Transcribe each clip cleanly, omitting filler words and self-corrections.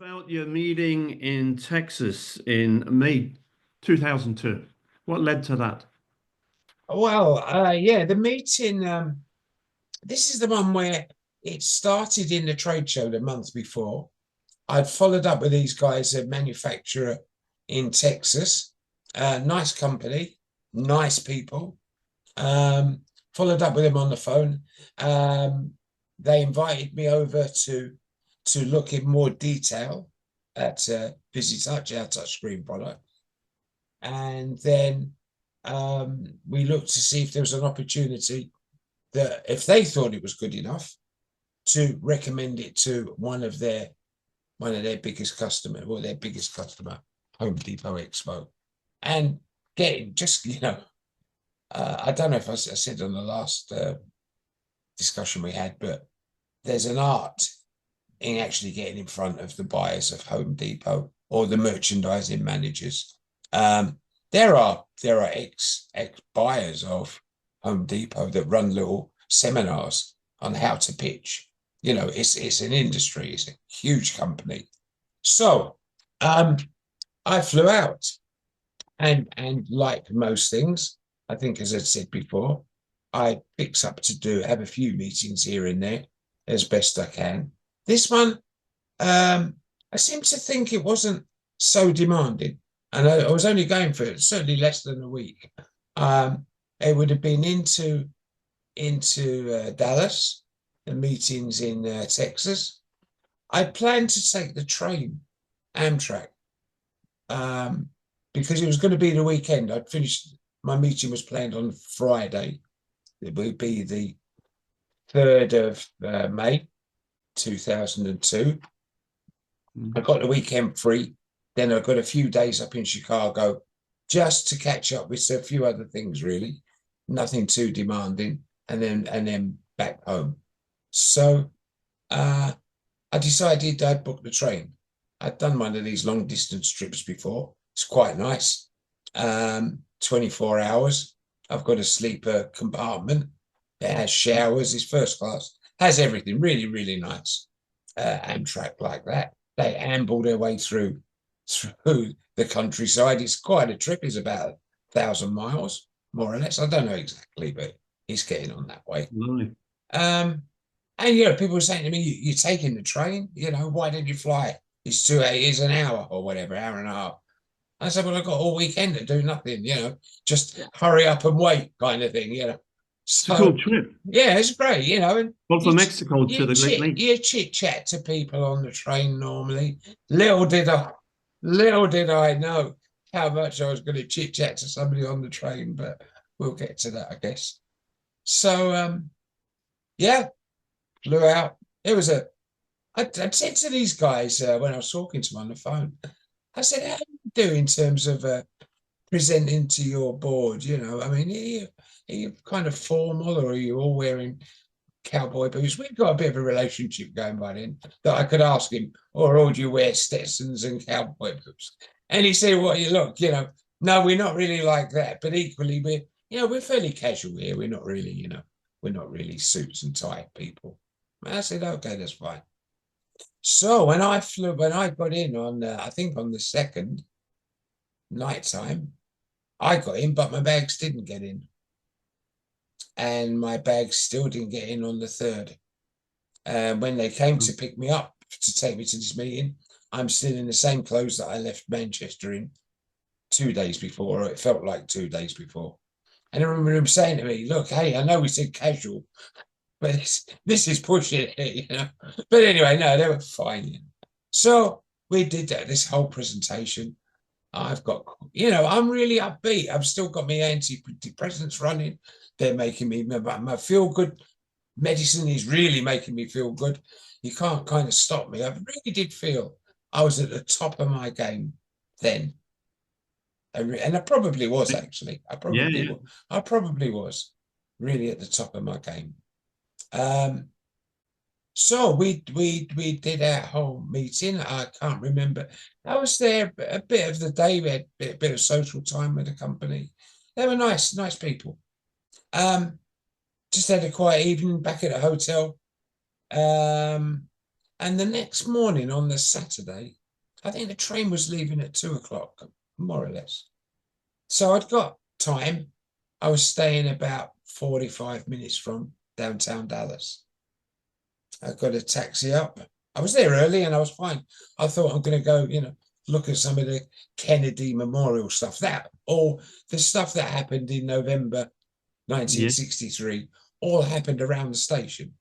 About your meeting in Texas in May 2002. What led to that? Well, yeah, the meeting. This is the one where it started in the trade show the month before. I'd followed up with these guys, a manufacturer in Texas. Nice company, nice people. Followed up with them on the phone. They invited me over to look in more detail at Busy Touch, our touchscreen product. And then we looked to see if there was an opportunity that if they thought it was good enough to recommend it to one of their biggest customer, or their biggest customer, Home Depot Expo. And getting just, I don't know if I said on the last discussion we had, but there's an art in actually getting in front of the buyers of Home Depot or the merchandising managers. There are ex buyers of Home Depot that run little seminars on how to pitch. It's an industry, it's a huge company. So I flew out, and like most things, I think, as I said before, I fix up to have a few meetings here and there as best I can. This one, I seem to think it wasn't so demanding, and I was only going for certainly less than a week. It would have been into Dallas, the meetings in Texas. I planned to take the train, Amtrak, because it was going to be the weekend. I'd finished, my meeting was planned on Friday. It would be the 3rd of May 2002. I got the weekend free. Then I got a few days up in Chicago just to catch up with a few other things, really. Nothing too demanding. And then back home. So I decided I'd book the train. I'd done one of these long distance trips before. It's quite nice. 24 hours. I've got a sleeper compartment. It has showers. It's first class. Has everything. Really, really nice. Amtrak like that. They amble their way through the countryside. It's quite a trip. It's about 1,000 miles, more or less. I don't know exactly, but it's getting on that way. Lovely. And people were saying to me, "You're taking the train? Why didn't you fly? It's an hour or whatever, hour and a half." I said, "Well, I've got all weekend to do nothing, just hurry up and wait," kind of thing, It's a cool trip. Yeah, it's great, and Well, from Mexico to the Great Lakes. you chit chat to people on the train normally. Little did I know how much I was going to chit chat to somebody on the train, but we'll get to that, I guess. So, yeah, flew out. I'd said to these guys when I was talking to them on the phone, I said, "How do you do in terms of presenting to your board? I mean, are you kind of formal, or are you all wearing cowboy boots?" We've got a bit of a relationship going by then that I could ask him, "Or do you wear Stetsons and cowboy boots?" And he said, "Well, no, we're not really like that, but equally we're fairly casual here. We're not really suits and tie people." And I said, "Okay, that's fine." So when I got in on, I think on the 2nd nighttime, I got in, but my bags didn't get in. And my bags still didn't get in on the 3rd. When they came to pick me up to take me to this meeting, I'm still in the same clothes that I left Manchester in 2 days before, or it felt like 2 days before. And I remember him saying to me, "Look, hey, I know we said casual, but this is pushing it, But anyway, no, they were fine. So we did this whole presentation. I've got, I'm really upbeat. I've still got my antidepressants running. They're making me, my feel-good medicine is really making me feel good. You can't kind of stop me. I really did feel I was at the top of my game then. And I probably was, actually. I probably was really at the top of my game. So we did our whole meeting. I can't remember. I was there a bit of the day. We had a bit of social time with the company. They were nice people. Just had a quiet evening back at the hotel. And the next morning on the Saturday, I think the train was leaving at 2 o'clock, more or less. So I'd got time. I was staying about 45 minutes from downtown Dallas. I got a taxi up. I was there early and I was fine. I thought I'm going to go, look at some of the Kennedy Memorial stuff, that all the stuff that happened in November Yeah. 1963, all happened around the station.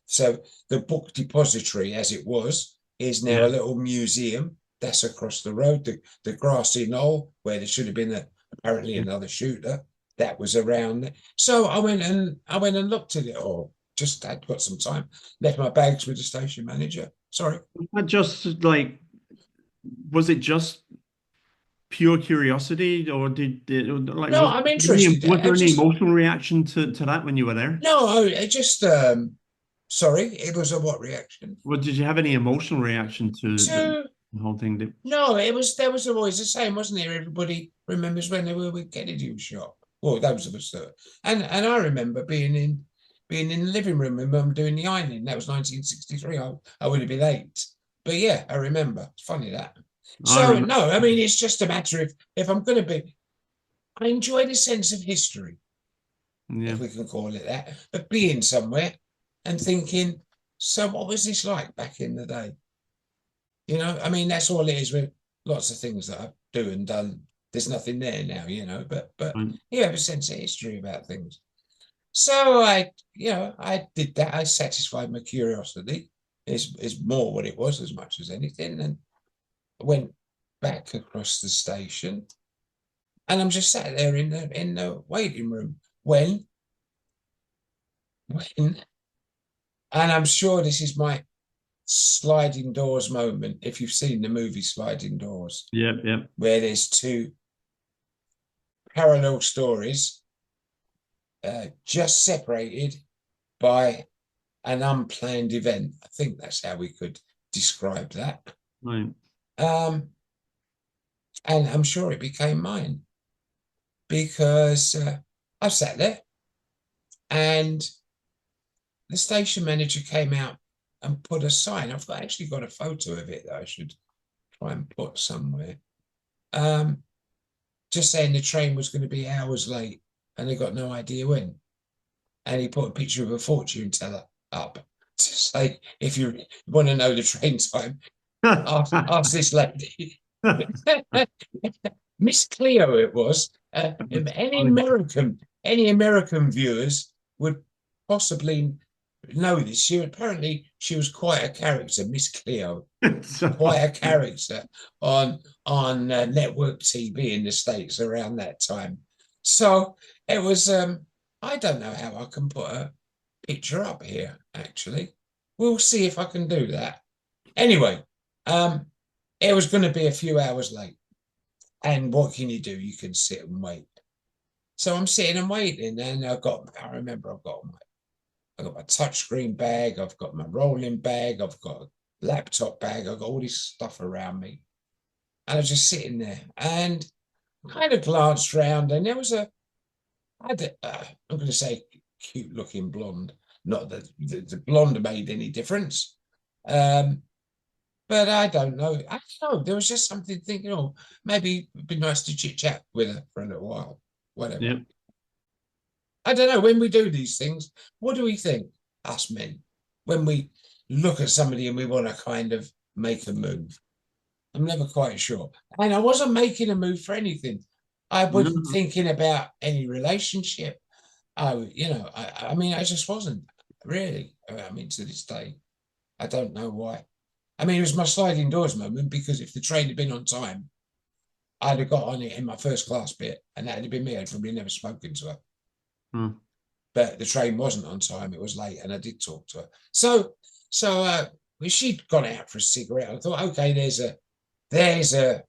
So the book depository, as it was, is now Yeah. a little museum that's across the road. The grassy knoll where there should have been apparently Yeah. another shooter, that was around there. So I went and looked at it all. Just had got some time. Left my bags with the station manager. Sorry. But just like, was it just pure curiosity, or like No, I'm interested. was I there any just emotional reaction to that when you were there? no, I just sorry, it was a what reaction? Well, did you have any emotional reaction to To the whole thing? No, there was always the same, wasn't there? Everybody remembers when they were with Kennedy was shot. Well, those of us that, and I remember being in the living room with Mum doing the ironing. That was 1963. I would have been 8, but yeah, I remember. It's funny that. I So remember. no, I mean it's just a matter of if I'm going to be. I enjoy the sense of history, Yeah. if we can call it that, of being somewhere and thinking, so what was this like back in the day? I mean, that's all it is with lots of things that I do and done. There's nothing there now, but Right. you have a sense of history about things. So I did that. I satisfied my curiosity. Is more what it was as much as anything, and went back across the station, and I'm just sat there in the waiting room when, and I'm sure this is my sliding doors moment. If you've seen the movie Sliding Doors, Yep. Yep. where there's two parallel stories just separated by an unplanned event. I think that's how we could describe that. Right. And I'm sure it became mine because I sat there and the station manager came out and put a sign. I've actually got a photo of it that I should try and put somewhere. Just saying the train was going to be hours late and they got no idea when. And he put a picture of a fortune teller up to say, if you want to know the train time, ask this lady. Miss Cleo it was. Any American viewers would possibly know this. She was quite a character, Miss Cleo, quite a character on network TV in the States around that time. So it was. I don't know how I can put a picture up here. Actually, we'll see if I can do that. Anyway, it was going to be a few hours late, and what can you do? You can sit and wait. So I'm sitting and waiting, and I remember I've got my touchscreen bag, I've got my rolling bag, I've got a laptop bag, I've got all this stuff around me. And I was just sitting there and kind of glanced around, and there was I'm going to say cute looking blonde. Not that the blonde made any difference. But I don't know. I don't know. There was just something thinking, oh, maybe it'd be nice to chit chat with her for a little while. Whatever. Yep. I don't know. When we do these things, what do we think, us men, when we look at somebody and we want to kind of make a move? I'm never quite sure. And I wasn't making a move for anything. I wasn't No. thinking about any relationship. I mean, I just wasn't really. I mean, to this day, I don't know why. I mean, it was my sliding doors moment because if the train had been on time, I'd have got on it in my first class bit, and that'd have been me. I'd probably never spoken to her. Hmm. But the train wasn't on time; it was late, and I did talk to her. So she'd gone out for a cigarette. I thought, okay, there's a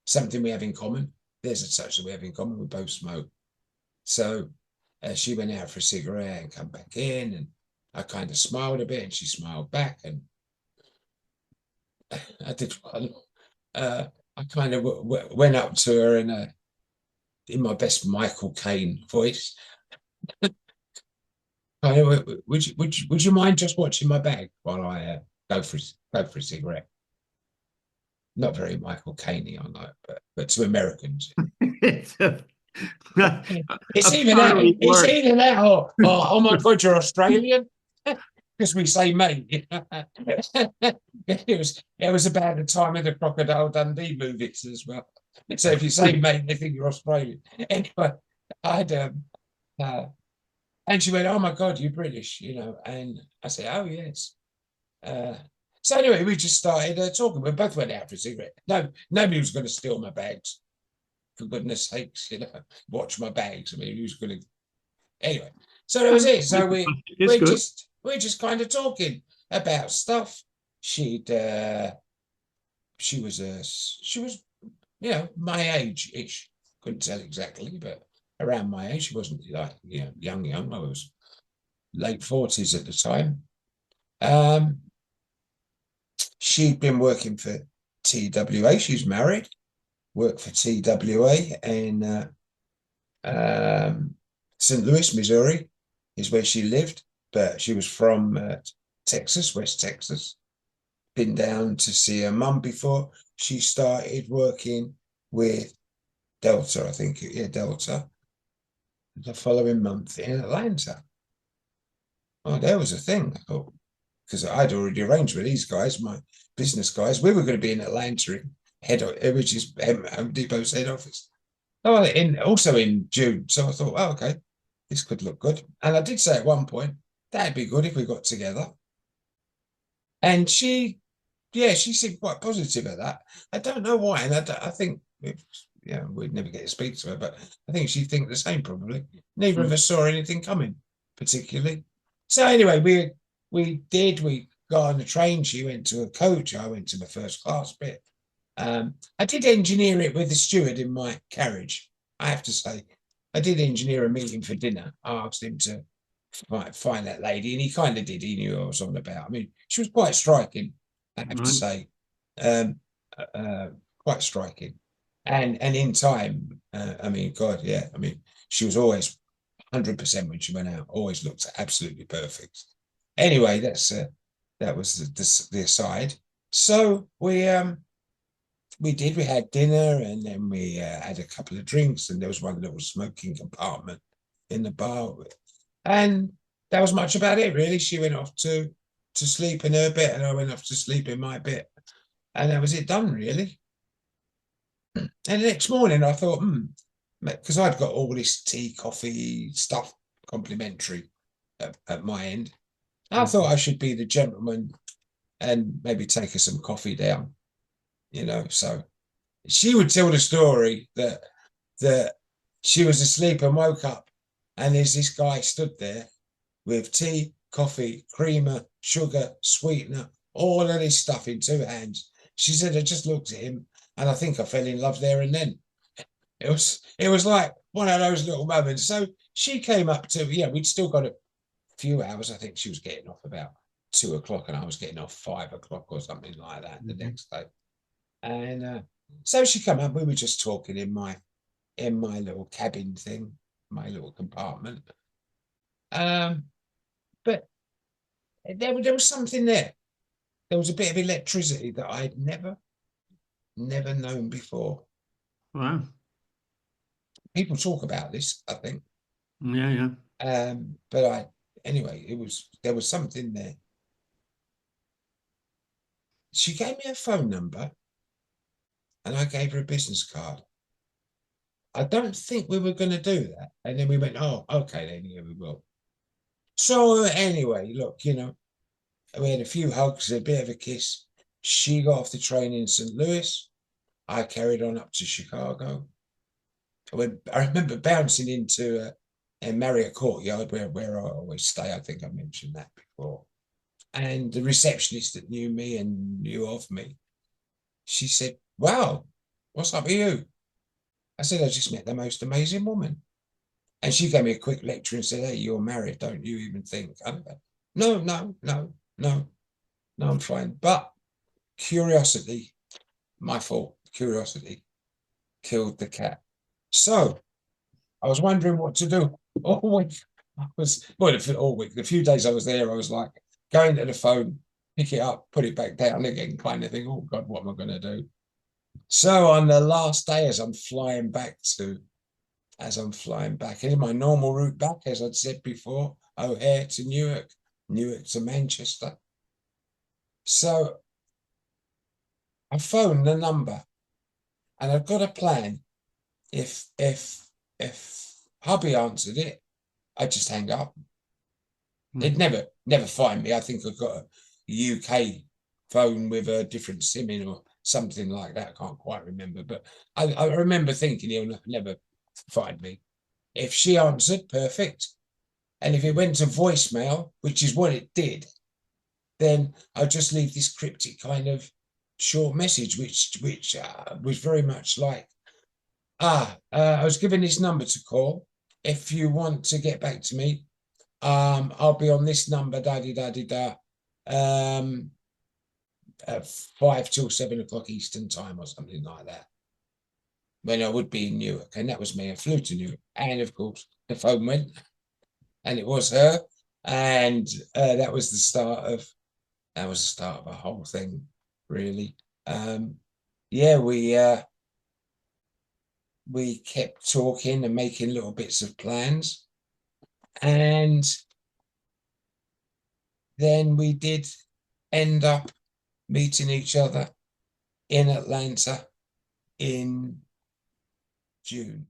something we have in common. There's a touch that we have in common. We both smoke. So she went out for a cigarette and come back in, and I kind of smiled a bit, and she smiled back, and I did one. I kind of went up to her in my best Michael Caine voice. Would you mind just watching my bag while I go for a cigarette? Not very Michael Caine, I know, but to Americans, It's it's either that. apparently It's works. either that or oh my God, you're Australian. Because we say mate. It was about the time of the Crocodile Dundee movies as well. So if you say mate, they think you're Australian. Anyway, I'd uh, and she went, "Oh my God, you're British," and I said, "Oh yes." Uh, so anyway, we just started talking. We both went out for a cigarette. No, nobody was going to steal my bags. For goodness sakes, watch my bags. I mean, who's going to? Anyway, so that was it. So It's we're good. just kind of talking about stuff. She'd she was my age ish. Couldn't tell exactly, but around my age. She wasn't like young. I was late 40s at the time. She'd been working for TWA. She's married. Worked for TWA in St. Louis, Missouri, is where she lived. But she was from Texas, West Texas. Been down to see her mum before she started working with Delta, I think. Yeah, Delta. The following month in Atlanta. Oh, there was a thing. I thought, because I'd already arranged with these guys, my business guys. We were going to be in Atlanta, which is Home Depot's head office. Oh, also in June. So I thought, oh, okay, this could look good. And I did say at one point, that'd be good if we got together. And she seemed quite positive at that. I don't know why. And I think, we'd never get to speak to her, but I think she'd think the same probably. Neither of us saw anything coming particularly. So anyway, we got on the train. She went to a coach. I went to the first class bit. I did engineer it with the steward in my carriage. I have to say, I did engineer a meeting for dinner. I asked him to find that lady, and he kind of did. He knew what I was on about. I mean, she was quite striking, I have to say, quite striking. And in time, I mean, God, yeah. I mean, she was always 100% when she went out. Always looked absolutely perfect. Anyway, that was the aside. So we had dinner, and then we had a couple of drinks, and there was one little smoking compartment in the bar, and that was much about it really. She went off to sleep in her bit, and I went off to sleep in my bit, and that was it done really. And the next morning I thought, because I'd got all this tea, coffee stuff complimentary at my end, I thought I should be the gentleman and maybe take her some coffee down, so she would tell the story that she was asleep and woke up, and there's this guy stood there with tea, coffee, creamer, sugar, sweetener, all of this stuff in two hands. She said, I just looked at him and I think I fell in love there and then. It was like one of those little moments. So she came up to, we'd still got a few hours. I think she was getting off about 2 o'clock and I was getting off 5 o'clock or something like that the next day. And so she came up, we were just talking in my little cabin thing, my little compartment. But there was something there. There was a bit of electricity that I'd never known before. Wow. People talk about this, I think. Yeah. But anyway, there was something there. She gave me a phone number and I gave her a business card. I don't think we were going to do that. And then we went, oh, okay, then yeah, we will. So anyway, look, we had a few hugs, a bit of a kiss. She got off the train in St. Louis. I carried on up to Chicago. I remember bouncing into a Marriott Courtyard where I always stay. I think I mentioned that before. And the receptionist that knew me and knew of me, she said, wow, what's up with you? I said, I just met the most amazing woman. And she gave me a quick lecture and said, hey, you're married, don't you even think? No, I'm fine. But curiosity, my fault, curiosity killed the cat. So I was wondering what to do all week. I was, well, all week, the few days I was there, I was like going to the phone, pick it up, put it back down again, kind of thing. Oh God, what am I going to do? So on the last day, as I'm flying back, and in my normal route back, as I'd said before, O'Hare to Newark, Newark to Manchester. So I phoned the number, and I've got a plan. If hubby answered it, I'd just hang up. It'd never find me. I think I've got a UK phone with a different SIM in or something like that. I can't quite remember, but I remember thinking he'll never find me. If she answered, perfect. And if it went to voicemail, which is what it did, then I'll just leave this cryptic kind of short message, which was very much like, I was given this number to call. If you want to get back to me, I'll be on this number, at 5 till 7 o'clock Eastern time or something like that. When I would be in Newark, and that was me. I flew to Newark, and of course the phone went, and it was her, and that was the start of a whole thing, really. Yeah, we kept talking and making little bits of plans, and then we did end up meeting each other in Atlanta in June.